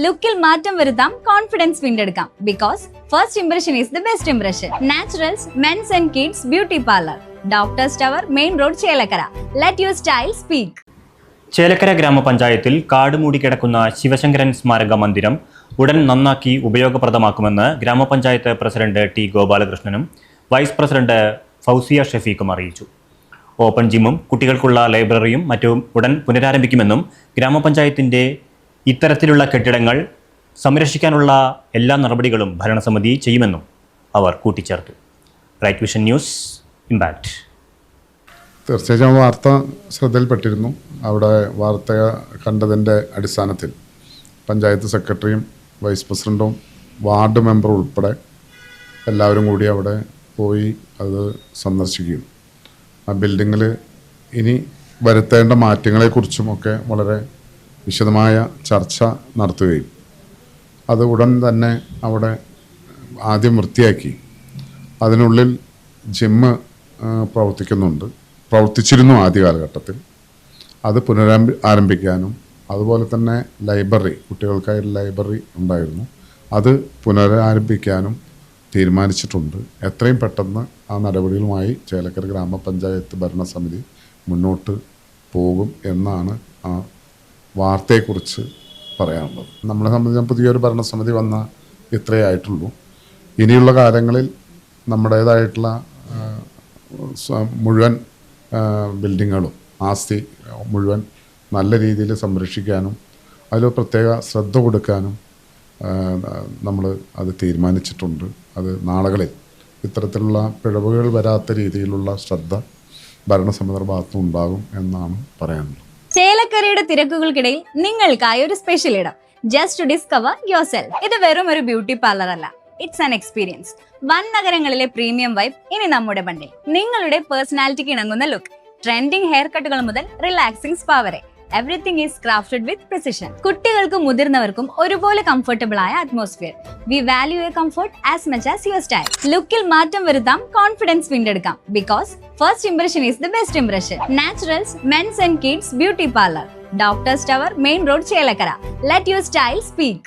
ലുക്കിൽ മാറ്റം വരുത്താം, കോൺഫിഡൻസ് വീണ്ടെടുക്കാം. Because first impression is the best impression. Naturals men's and kids beauty parlour, doctors tower, main road, Chelakkara. Let your style speak. Chelakkara ഗ്രാമപഞ്ചായത്തിൽ കാട് മൂടിക്കിടക്കുന്ന ശിവശങ്കരൻ സ്മാരക മന്ദിരം ഉടൻ നന്നാക്കി ഉപയോഗപ്രദമാക്കുമെന്ന് ഗ്രാമപഞ്ചായത്ത് പ്രസിഡന്റ് ടി ഗോപാലകൃഷ്ണനും വൈസ് പ്രസിഡന്റ് ഫൗസിയ ഷഫീഖും അറിയിച്ചു. ഓപ്പൺ ജിമ്മും കുട്ടികൾക്കുള്ള ലൈബ്രറിയും മറ്റും ഉടൻ പുനരാരംഭിക്കുമെന്നും ഗ്രാമപഞ്ചായത്തിൻ്റെ ഇത്തരത്തിലുള്ള കെട്ടിടങ്ങൾ സംരക്ഷിക്കാനുള്ള എല്ലാ നടപടികളും ഭരണസമിതി ചെയ്യുമെന്നും അവർ കൂട്ടിച്ചേർത്തു. Right Vision News, impact. തീർച്ചയായും വാർത്ത ശ്രദ്ധയിൽപ്പെട്ടിരുന്നു. അവിടെ വാർത്ത കണ്ടതിൻ്റെ അടിസ്ഥാനത്തിൽ പഞ്ചായത്ത് സെക്രട്ടറിയും വൈസ് പ്രസിഡൻറ്റും വാർഡ് മെമ്പറും ഉൾപ്പെടെ എല്ലാവരും കൂടി അവിടെ പോയി അത് സന്ദർശിക്കുകയും ആ ബിൽഡിങ്ങിൽ ഇനി വരുത്തേണ്ട മാറ്റങ്ങളെക്കുറിച്ചുമൊക്കെ വളരെ വിശദമായ ചർച്ച നടത്തുകയും അത് ഉടൻ തന്നെ അവിടെ ആദ്യം വൃത്തിയാക്കി അതിനുള്ളിൽ ജിമ്മ് പ്രവർത്തിച്ചിരുന്നു ആദ്യ കാലഘട്ടത്തിൽ. അത് ആരംഭിക്കാനും അതുപോലെ തന്നെ ലൈബ്രറി, കുട്ടികൾക്കായി ലൈബ്രറി ഉണ്ടായിരുന്നു, അത് പുനരാരംഭിക്കാനും തീരുമാനിച്ചിട്ടുണ്ട്. എത്രയും പെട്ടെന്ന് ആ നടപടികളുമായി ചേലക്കര ഗ്രാമപഞ്ചായത്ത് ഭരണസമിതി മുന്നോട്ട് പോകും എന്നാണ് ആ വാർത്തയെക്കുറിച്ച് പറയാനുള്ളത്. നമ്മളെ സംബന്ധിച്ച് പുതിയൊരു ഭരണസമിതി വന്ന ഇത്രയേ ആയിട്ടുള്ളൂ. ഇനിയുള്ള കാലങ്ങളിൽ നമ്മുടേതായിട്ടുള്ള മുഴുവൻ ബിൽഡിങ്ങുകളും ആസ്തി മുഴുവൻ നല്ല രീതിയിൽ സംരക്ഷിക്കാനും അതിൽ പ്രത്യേക ശ്രദ്ധ കൊടുക്കാനും നമ്മൾ അത് തീരുമാനിച്ചിട്ടുണ്ട്. അത് നാളുകളിൽ ഇത്തരത്തിലുള്ള പിഴവുകൾ വരാത്ത രീതിയിലുള്ള ശ്രദ്ധ ഭരണസമിതിയുടെ ഭാഗത്തും ഉണ്ടാകും എന്നാണ് പറയാനുള്ളത്. ചേലക്കരയുടെ തിരക്കുകൾക്കിടയിൽ നിങ്ങൾക്കായി ഒരു സ്പെഷ്യൽ ഇടം, just to discover your self. ഇത് വെറും ഒരു ബ്യൂട്ടി പാർലർ അല്ല, ഇറ്റ്സ് ആൻ എക്സ്പീരിയൻസ്. വൻ നഗരങ്ങളിലെ പ്രീമിയം വൈബ് ഇനി നമ്മുടെ ബണ്ടിൽ. നിങ്ങളുടെ പേഴ്സണാലിറ്റിക്ക് ഇണങ്ങുന്ന ലുക്ക്, ട്രെൻഡിങ് ഹെയർ കട്ടുകൾ മുതൽ റിലാക്സിംഗ് സ്പാ വരെ, everything is crafted with precision. കുട്ടികൾക്കും മുതിർന്നവർക്കും ഒരുപോലെ കംഫർട്ടബിൾ ആയ atmosphere. We value your comfort as much as your style. ലുക്കിൽ മാറ്റം വരുത്താം, കോൺഫിഡൻസ് വീണ്ടെടുക്കാം. Because first impression is the best impression. Naturals men's and kids beauty parlour, doctors tower, main road, Chelakkara. Let your style speak.